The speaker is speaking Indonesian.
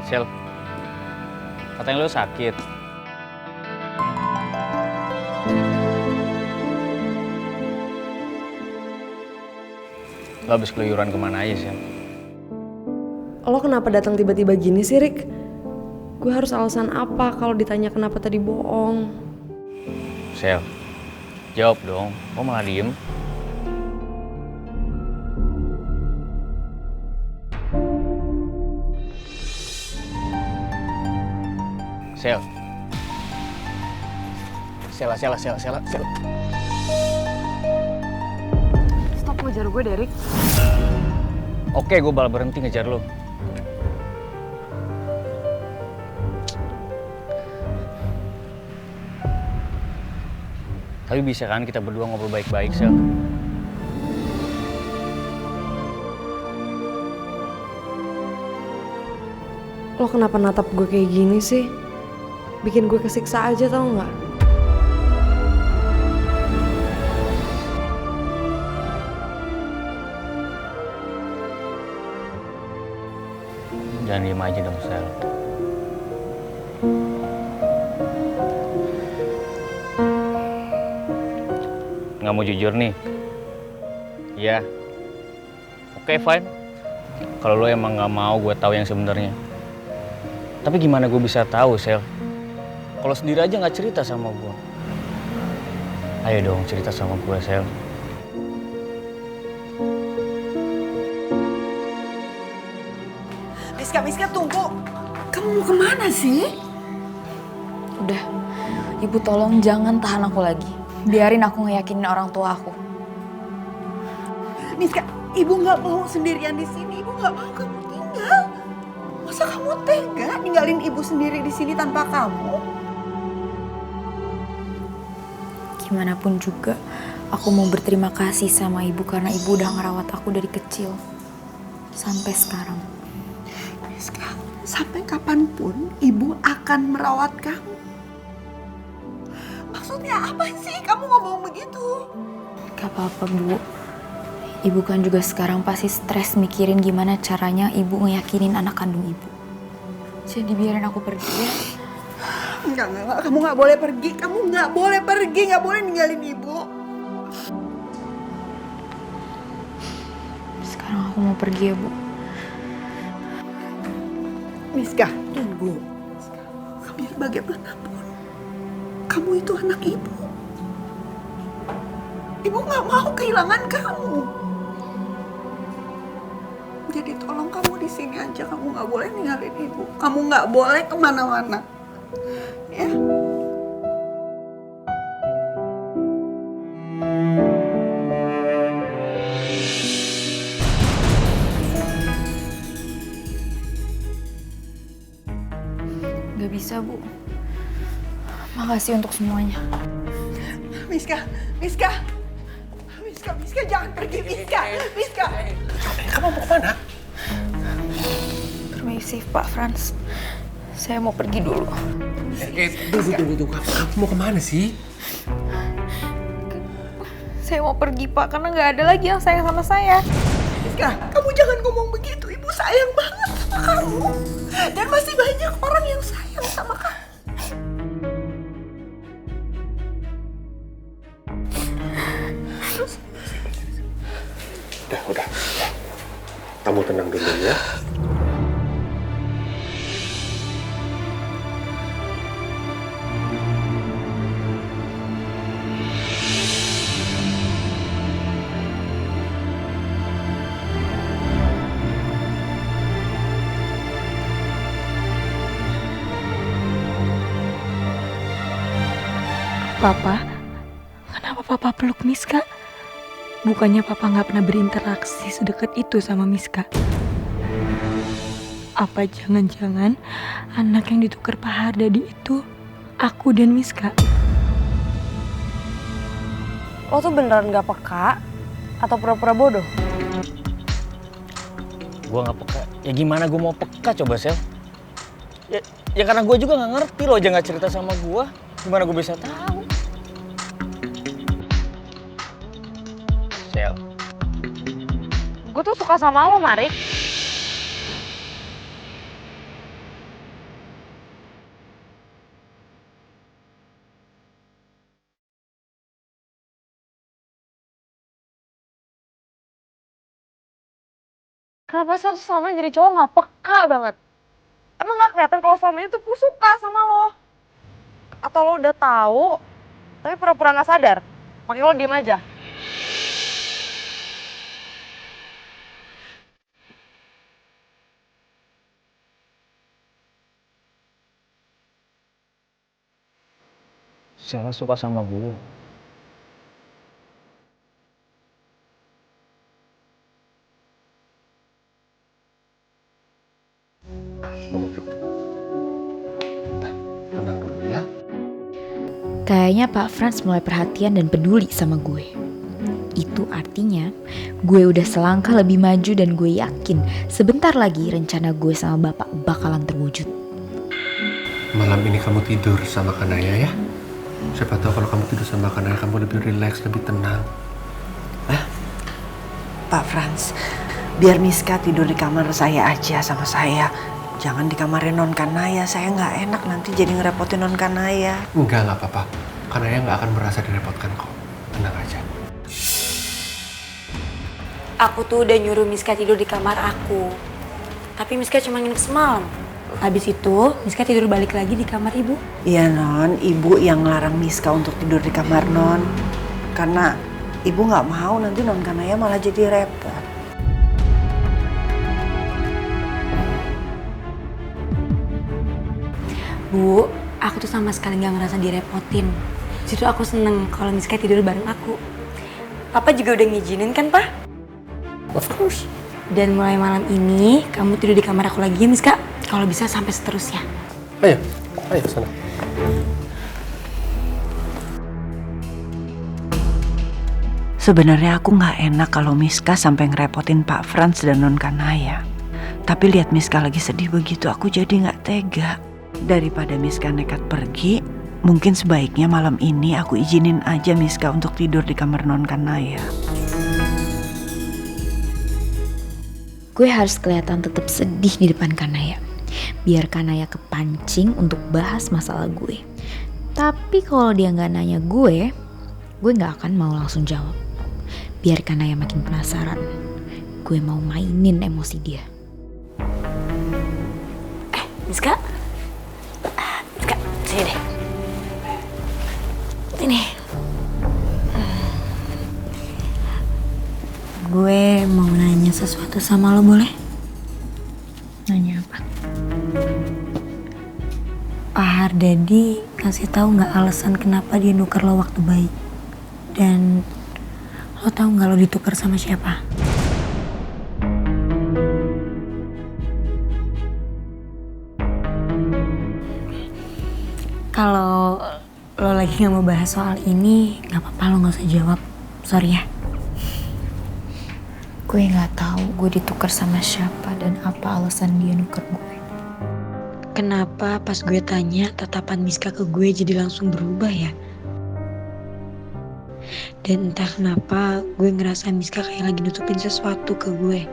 Sel, katanya lo sakit. Lo habis keluyuran kemana aja, Sel? Lo kenapa datang tiba-tiba gini sih, Rik? Gue harus alasan apa kalau ditanya kenapa tadi bohong? Sel, jawab dong. Kok malah diem? Sel. Sel. Stop ngejar gue, Derek. Oke, gue bakal berhenti ngejar lo. Tapi bisa kan kita berdua ngobrol baik-baik, Sel? Lo kenapa natap gue kayak gini sih? Bikin gue kesiksa aja, tau nggak? Jangan diem aja dong, Sel. Nggak mau jujur nih? Iya. Oke, fine. Kalau lo emang nggak mau gue tahu yang sebenarnya. Tapi gimana gue bisa tahu, Sel? Kalau sendiri aja nggak cerita sama gue. Ayo dong, cerita sama gue, Sel. Miska, tunggu. Kamu mau kemana sih? Udah, ibu tolong jangan tahan aku lagi. Biarin aku ngeyakinin orang tua aku. Miska, ibu nggak mau sendirian di sini. Ibu nggak mau kamu tinggal. Masa kamu tega ninggalin ibu sendiri di sini tanpa kamu? Gimana pun juga, aku mau berterima kasih sama ibu karena ibu udah ngerawat aku dari kecil sampai sekarang. Miska, sampai kapanpun ibu akan merawat kamu. Maksudnya apa sih kamu ngomong begitu? Gak apa-apa, Bu. Ibu kan juga sekarang pasti stres mikirin gimana caranya ibu ngeyakinin anak kandung ibu. Jadi biarin aku pergi ya. Enggak. Kamu nggak boleh pergi. Kamu nggak boleh pergi. Nggak boleh ninggalin ibu. Sekarang aku mau pergi ya, Bu. Miska, tunggu. Biar bagaimanapun, kamu itu anak ibu. Ibu nggak mau kehilangan kamu. Jadi tolong kamu di sini aja. Kamu nggak boleh ninggalin ibu. Kamu nggak boleh kemana-mana. Ya. Gak bisa, Bu. Makasih untuk semuanya. Miska, jangan pergi, Miska. Kamu mau kemana? Permisi, Pak Franz. Saya mau pergi dulu. Tunggu. Kamu mau kemana sih? Saya mau pergi, Pak, karena nggak ada lagi yang sayang sama saya. Miska, kamu jangan ngomong begitu. Ibu sayang banget sama kamu. Dan masih banyak orang yang sayang sama kamu. Udah. Kamu tenang dulu ya. Papa, kenapa Papa peluk Miska? Bukannya Papa nggak pernah berinteraksi sedekat itu sama Miska? Apa jangan-jangan anak yang ditukar Pak Hardadi itu aku dan Miska? Lo tuh beneran gak peka atau pura-pura bodoh? Gue nggak peka. Ya gimana gue mau peka coba, Sel? Ya karena gue juga nggak ngerti, lo aja nggak cerita sama gue. Gimana gue bisa tahu? Sel. Gue tuh suka sama lo, Marik. Kenapa sih harus selama jadi cowok nggak peka banget? Emang nggak kelihatan kalau selama itu gue suka sama lo? Atau lo udah tahu, tapi pura-pura nggak sadar? Makanya lo diem aja. Sheila suka sama gue. Tenang dulu ya. Kayaknya Pak Franz mulai perhatian dan peduli sama gue. Itu artinya gue udah selangkah lebih maju dan gue yakin sebentar lagi rencana gue sama Bapak bakalan terwujud. Malam ini kamu tidur sama Kanaya ya. Siapa tahu kalau kamu tidur sama Kanaya kamu lebih rileks, lebih tenang. Pak Franz, biar Miska tidur di kamar saya aja sama saya. Jangan di kamarnya Non Kanaya, saya nggak enak nanti jadi ngerepotin Non Kanaya. Enggak lah papa, Kanaya nggak akan merasa direpotkan kok. Tenang aja. Aku tuh udah nyuruh Miska tidur di kamar aku. Tapi Miska cuma nginep semalam. Habis itu Miska tidur balik lagi di kamar ibu. Iya Non, ibu yang ngelarang Miska untuk tidur di kamar Non. Karena ibu nggak mau nanti Non Kanaya malah jadi repot. Bu, aku tuh sama sekali nggak ngerasa direpotin. Justru aku seneng kalau Miska tidur bareng aku. Papa juga udah ngizinin kan, Pak? Of course. Dan mulai malam ini, kamu tidur di kamar aku lagi ya, Miska? Kalau bisa sampai seterusnya. Ayo, ayo sana. Sebenarnya aku nggak enak kalau Miska sampai ngerepotin Pak Franz dan Non Kanaya. Tapi lihat Miska lagi sedih begitu, aku jadi nggak tega. Daripada Miska nekat pergi, mungkin sebaiknya malam ini aku izinin aja Miska untuk tidur di kamar Non Kanaya. Gue harus kelihatan tetap sedih di depan Kanaya. Biar Kanaya kepancing untuk bahas masalah gue. Tapi kalau dia nggak nanya gue nggak akan mau langsung jawab. Biar Kanaya makin penasaran. Gue mau mainin emosi dia. Miska? Miska, sini deh. Ini. Gue mau nanya sesuatu sama lo, boleh? Nanya apa? Pak Hardadi kasih tahu nggak alasan kenapa dia nuker lo waktu bayi? Dan lo tahu nggak lo ditukar sama siapa? Kalau lo lagi nggak mau bahas soal ini, nggak apa-apa, lo nggak usah jawab. Sorry ya. Gue nggak tahu gue ditukar sama siapa dan apa alasan dia nuker gue. Kenapa pas gue tanya tatapan Miska ke gue jadi langsung berubah ya? Dan entah kenapa gue ngerasa Miska kayak lagi nutupin sesuatu ke gue.